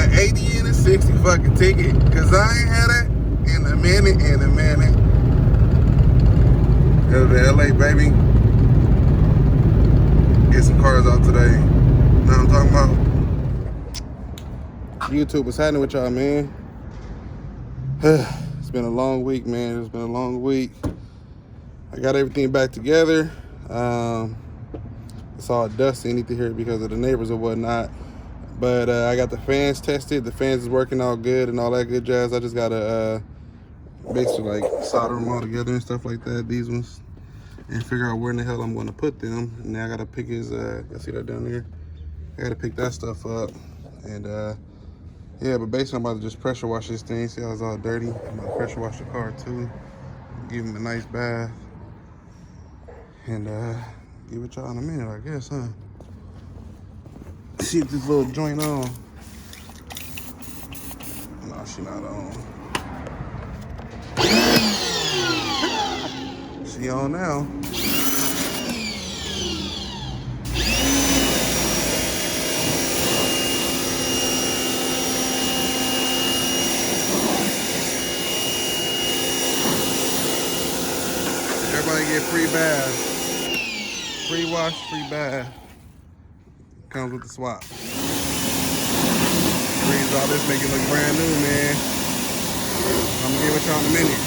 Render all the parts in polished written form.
an 80 and a 60 fucking ticket. Cause I ain't had it in a minute. Go to LA, baby. Get some cars out today. Know what I'm talking about? YouTube, what's happening with y'all, man? It's been a long week, man. It's been a long week. I got everything back together. It's all dusty. You need to hear it because of the neighbors or whatnot. But I got the fans tested. The fans is working all good and all that good jazz. I just gotta basically like solder them all together and stuff like that. These ones, and figure out where in the hell I'm gonna put them. And now I gotta pick his. You see that down there? I gotta pick that stuff up. And yeah, but basically I'm about to just pressure wash this thing. See how it's all dirty? I'm gonna pressure wash the car too. Give him a nice bath. And give it y'all in a minute, I guess, huh? See if this little joint on. No, she not on. She on now. Everybody get free bath. Free wash, free bath. Comes with the swap. Freeze all this, make it look brand new, man. I'm gonna get with y'all in a minute.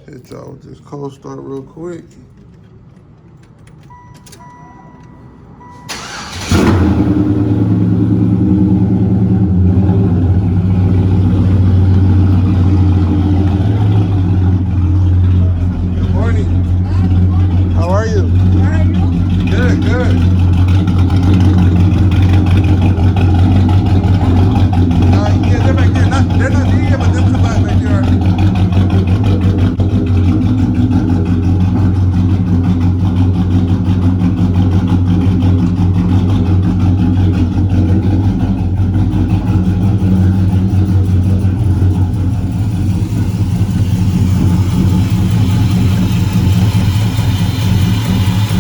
Hit y'all with this cold start real quick. Good morning. How are you? Good, good. Yeah, they're back there. They're not there yet, but them two back there are.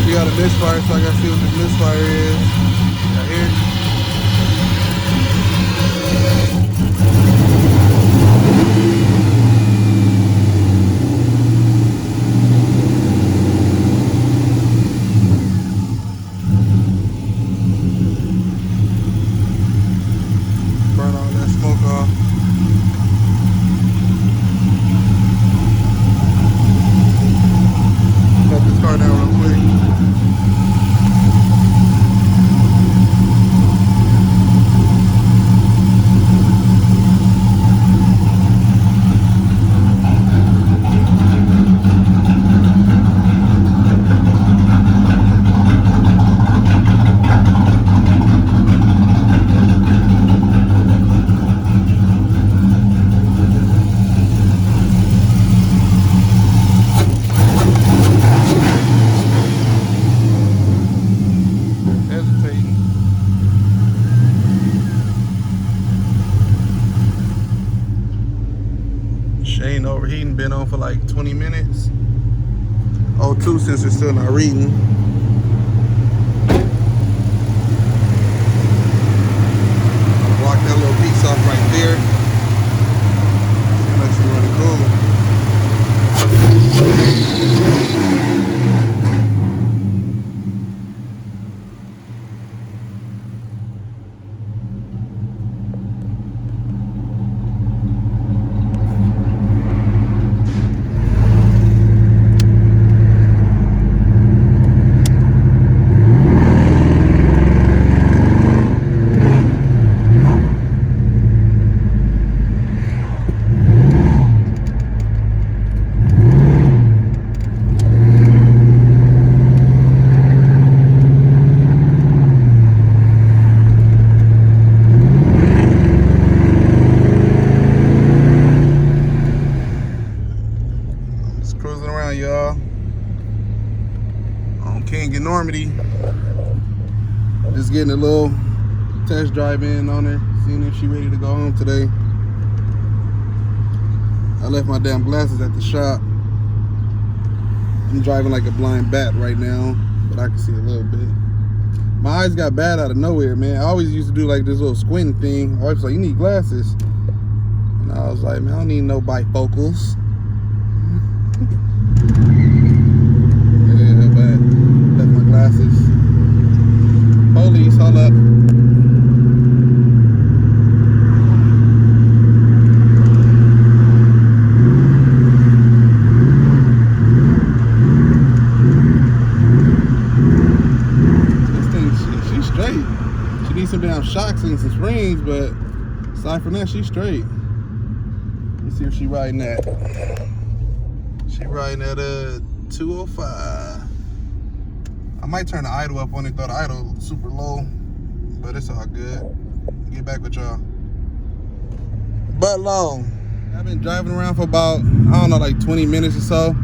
We got a misfire, so I gotta see what this misfire is. Right here. Burn all that smoke off. Shut this car down real quick. Ain't overheating, been on for like 20 minutes. O2 sensor still not reading. Block that little piece off right there. That should be running cool. Y'all on King and Normandy, just getting a little test drive in on her, seeing if she ready to go home today. I left my damn glasses at the shop. I'm driving like a blind bat right now, but I can see a little bit. My eyes got bad out of nowhere, man. I always used to do like this little squinting thing. My wife's like, you need glasses. And I was like, man, I don't need no bifocals. Yeah, but left my glasses. Police, hold up. She's straight. She needs some damn shocks and some springs, but aside from that, she's straight. Let's see if she riding at. She riding at 205. I might turn the idle up on it, throw the idle super low, but it's all good. Get back with y'all. But long. I've been driving around for about, I don't know, like 20 minutes or so.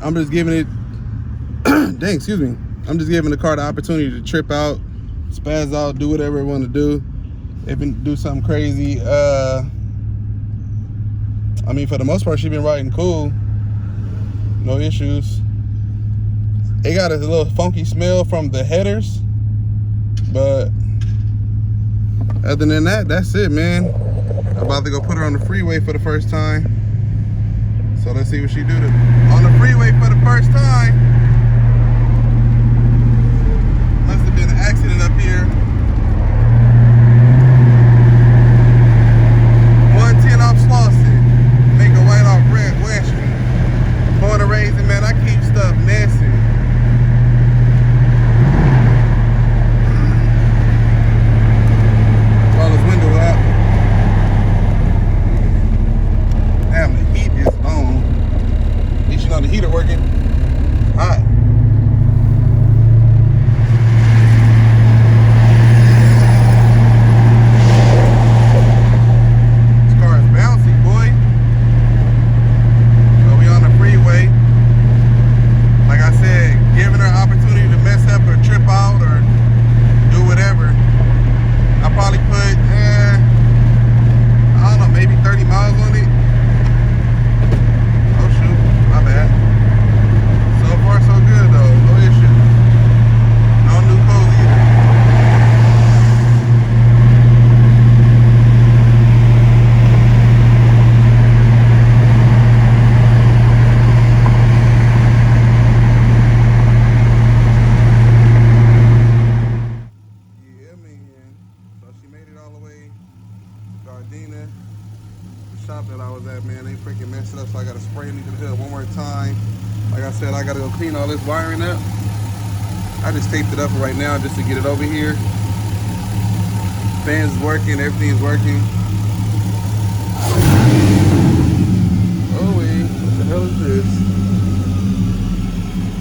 I'm just giving it, dang, excuse me. I'm just giving the car the opportunity to trip out, spaz out, do whatever it want to do. If it do something crazy. I mean, for the most part, she's been riding cool. No issues. It got a little funky smell from the headers, but other than that, that's it, man. I'm about to go put her on the freeway for the first time. So let's see what she do. On the freeway for the first time. Must have been an accident up here. 110 off Slauson. Make a white off West Street. Born and raised, man, I keep stuff messy. Roll his window up. Damn, the heat is on. At least you know the heater working. Hot. This car is bouncy, boy. So we on the freeway. Like I said, giving her an opportunity to mess up or trip out or do whatever. I probably put, I don't know, maybe 30 miles on it. Oh shoot, my bad. So far so good though, no issue. No new codes either. Yeah, man. So she made it all the way to Gardena. The shop that I was at, man, they freaking messed it up, so I gotta spray into the hood one more time. Like I said, I gotta go clean all this wiring up. I just taped it up right now just to get it over here. Fans is working, everything's working. Oh wait, what the hell is this?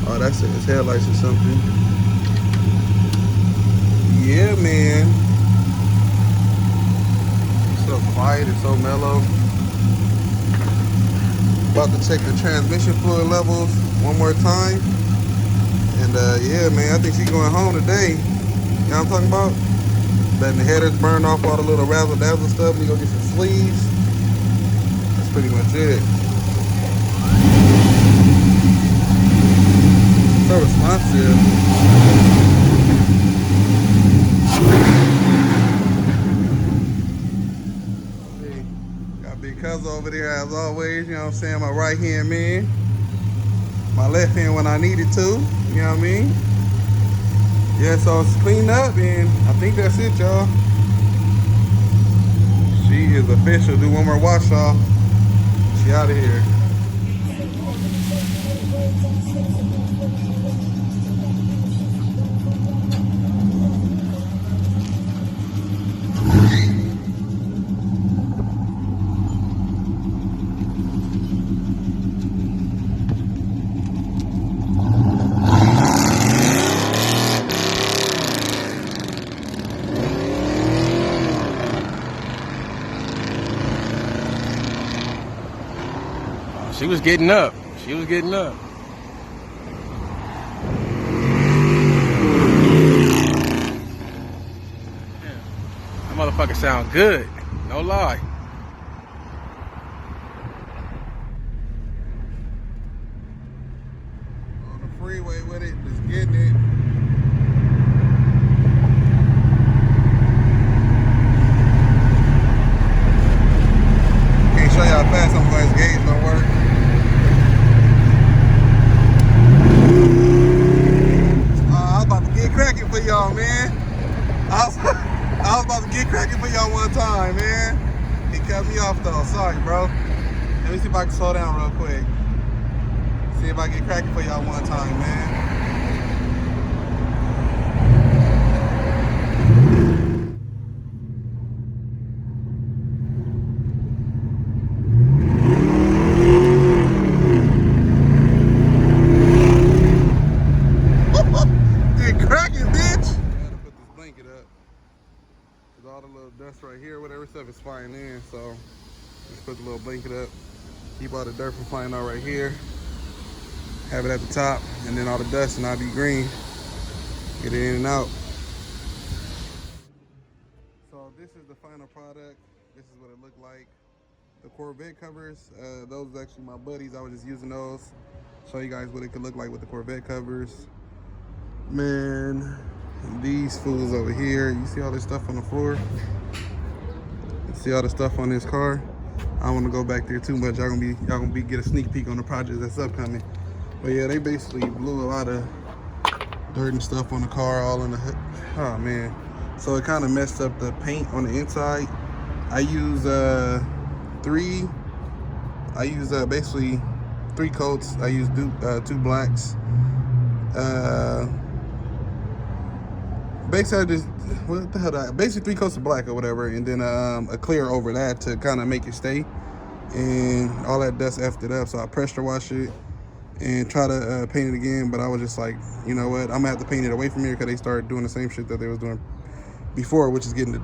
Oh, that's it, it's headlights or something. Yeah, man. It's so quiet, it's so mellow. About to check the transmission fluid levels one more time. And yeah, man, I think she's going home today. You know what I'm talking about? Letting the headers burn off all the little razzle dazzle stuff. We go get some sleeves. That's pretty much it. So responsive. Got Big Cuz over there as always, you know what I'm saying? My right hand man. My left hand when I need it to, you know what I mean? Yeah, so it's cleaned up and I think that's it, y'all. She is official. Do one more wash off. She out of here. She was getting up. She was getting up. That motherfucker sound good. No lie. On the freeway with it, just getting it. I was about to get cracking for y'all one time, man. He cut me off though. Sorry, bro. Let me see if I can slow down real quick. See if I get cracking for y'all one time, man. All the little dust right here, whatever stuff is flying in, so just put the little blanket up, keep all the dirt from flying out right here, have it at the top, and then all the dust and I'll be green, get it in and out. So this is the final product. This is what it looked like. The Corvette covers, those are actually my buddies. I was just using those, show you guys what it could look like with the Corvette covers. Man, these fools over here, you see all this stuff on the floor? You see all the stuff on this car? I don't want to go back there too much. Y'all gonna be get a sneak peek on the project that's upcoming. But yeah, they basically blew a lot of dirt and stuff on the car, all in the hood. Oh man. So it kind of messed up the paint on the inside. I use basically 3 coats. I use 2 blacks. Basically, I just, what the hell, basically 3 coats of black or whatever, and then a clear over that to kind of make it stay. And all that dust effed it up, so I pressure wash it and try to paint it again. But I was just like, you know what, I'm gonna have to paint it away from here because they started doing the same shit that they was doing before, which is getting the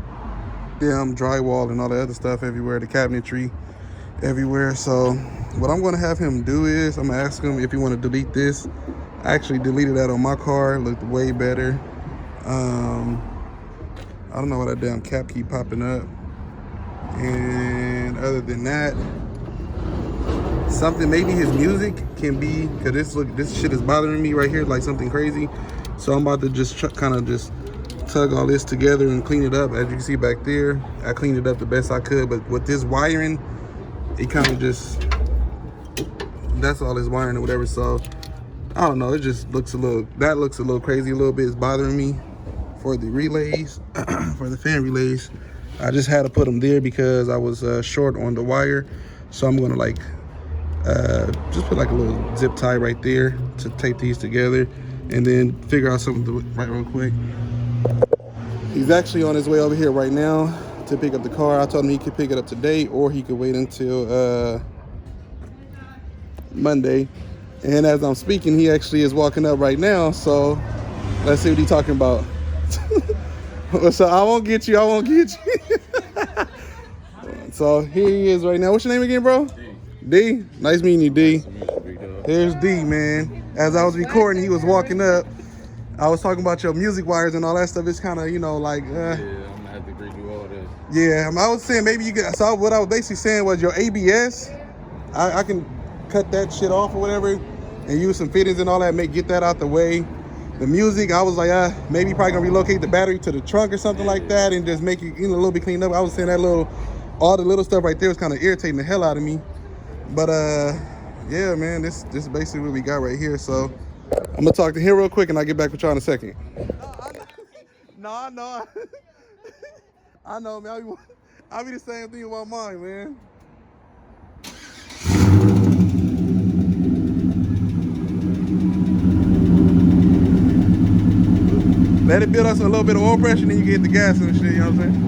damn drywall and all the other stuff everywhere, the cabinetry everywhere. So what I'm gonna have him do is, I'm gonna ask him if he want to delete this. I actually deleted that on my car, it looked way better. I don't know why that damn cap keep popping up. And other than that, something, maybe his music can be, cause this shit is bothering me right here like something crazy. So I'm about to just kind of just tug all this together and clean it up. As you can see back there, I cleaned it up the best I could, but with this wiring, it kind of just, that's all this wiring or whatever. So I don't know, it just looks a little, that looks a little crazy a little bit. It's bothering me. For the relays, for the fan relays, I just had to put them there because I was short on the wire. So I'm gonna like just put like a little zip tie right there to tape these together, and then figure out something to do right real quick. He's actually on his way over here right now to pick up the car. I told him he could pick it up today or he could wait until Monday. And as I'm speaking, he actually is walking up right now. So let's see what he's talking about. So I won't get you. So here he is right now. What's your name again, bro? D. Nice meeting you, D. Nice to meet you, big dog. Here's D, man. As I was recording, he was walking up. I was talking about your music wires and all that stuff. It's kind of, you know, like yeah, I'm gonna have to redo all this. Yeah, I was saying maybe you could. So what I was basically saying was your ABS, I can cut that shit off or whatever and use some fittings and all that, get that out the way. The music, I was like, maybe probably gonna relocate the battery to the trunk or something like that and just make it, you know, a little bit cleaned up. I was saying that all the little stuff right there was kind of irritating the hell out of me. But yeah, man, this is basically what we got right here. So I'm gonna talk to him real quick and I'll get back with y'all in a second. No, I know. I know, man. I'll be the same thing about mine, man. Let it build up a little bit of oil pressure, and then you get the gas and shit, you know what I'm saying?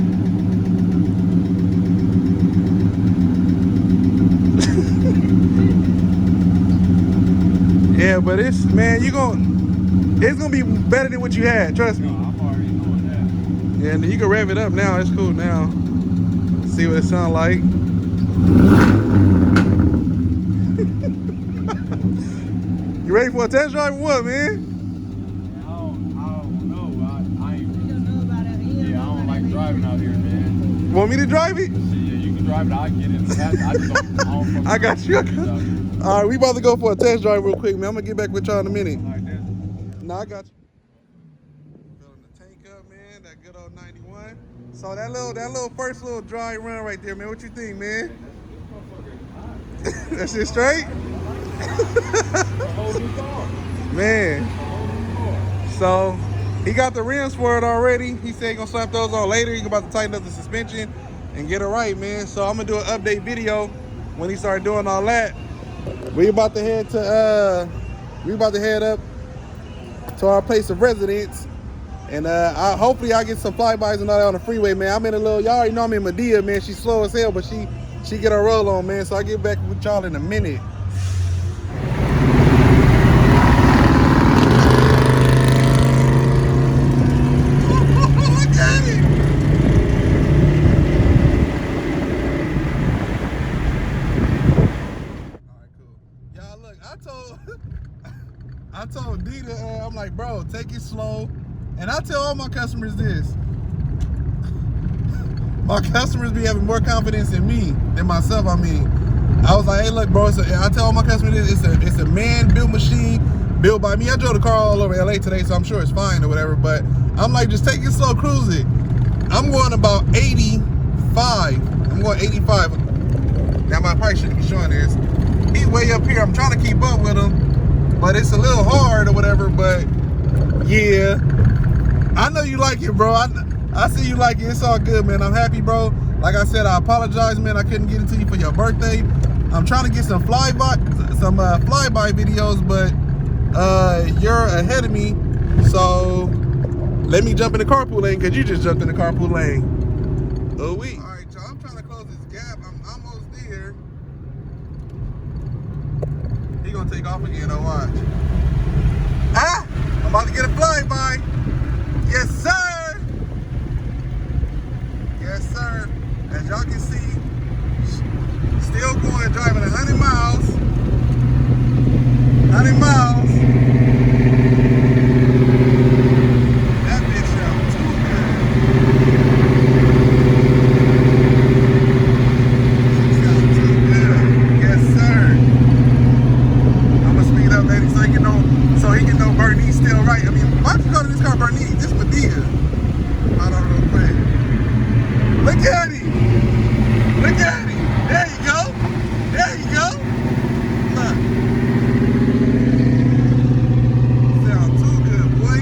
Yeah, but it's, man, it's gonna be better than what you had, trust me. No, I'm already doing that. Yeah, and you can rev it up now, it's cool now. See what it sound like. You ready for a test drive or what, man? Driving out here, man. Want me to drive it? Yeah, you can drive it. I'll get it. I got you. All right, we about to go for a test drive real quick, man. I'm gonna get back with y'all in a minute. All right, no, I got you. Filling the tank up, man. That good old 91. So that little first little dry run right there, man. What you think, man? That shit straight? Man. So He got the rims for it already. He said he gonna slap those on later. He about to tighten up the suspension and get it right, man. So I'm gonna do an update video when he start doing all that. We about to head up to our place of residence. And hopefully I get some flybys and all that on the freeway, man. I'm in a little yard, you know I'm in Medea, man. She's slow as hell, but she get her roll on, man. So I'll get back with y'all in a minute. Look at it! All right, cool. Y'all, look, I told Dita, I'm like, bro, take it slow. And I tell all my customers this. My customers be having more confidence in me than myself, I mean. I was like, hey, look, bro, I tell all my customers this, it's a man-built machine, built by me. I drove the car all over LA today, so I'm sure it's fine or whatever, but I'm like, just take it slow, cruise it. I'm going about 85. I'm going 85. Now, my price shouldn't be showing this. He's way up here. I'm trying to keep up with him, but it's a little hard or whatever, but yeah. I know you like it, bro. I see you like it. It's all good, man. I'm happy, bro. Like I said, I apologize, man. I couldn't get it to you for your birthday. I'm trying to get some flyby videos, but you're ahead of me. So let me jump in the carpool lane because you just jumped in the carpool lane. Oh, wait. All right, y'all. I'm trying to close this gap. I'm almost there. He gonna take off again. I'll watch. Ah! I'm about to get a flyby. Yes, sir. Yes, sir. As y'all can see, still going, driving 100 miles. 100 miles. That bitch sounds too good. She sounds too good. Yes, sir. I'm gonna speed up, lady, so he can know Bernice still right. I mean, why don't you call this car Bernice? This Medea. Hold on real quick. Look at him. Look at him. There you go. There you go. Look. Sound too good, boy.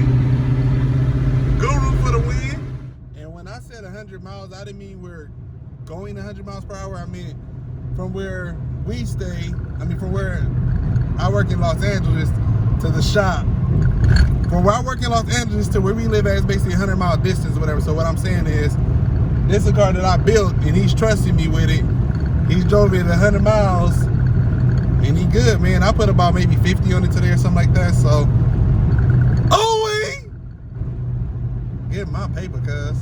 Guru for the win. And when I said 100 miles, I didn't mean we're going 100 miles per hour. I mean from where we stay, from where I work in Los Angeles to the shop. From where I work in Los Angeles to where we live at is basically a 100-mile distance or whatever. So what I'm saying is, this is a car that I built and he's trusting me with it. He's drove it 100 miles and he good, man. I put about maybe 50 on it today or something like that. So, oh, wait. Get my paper, cuz.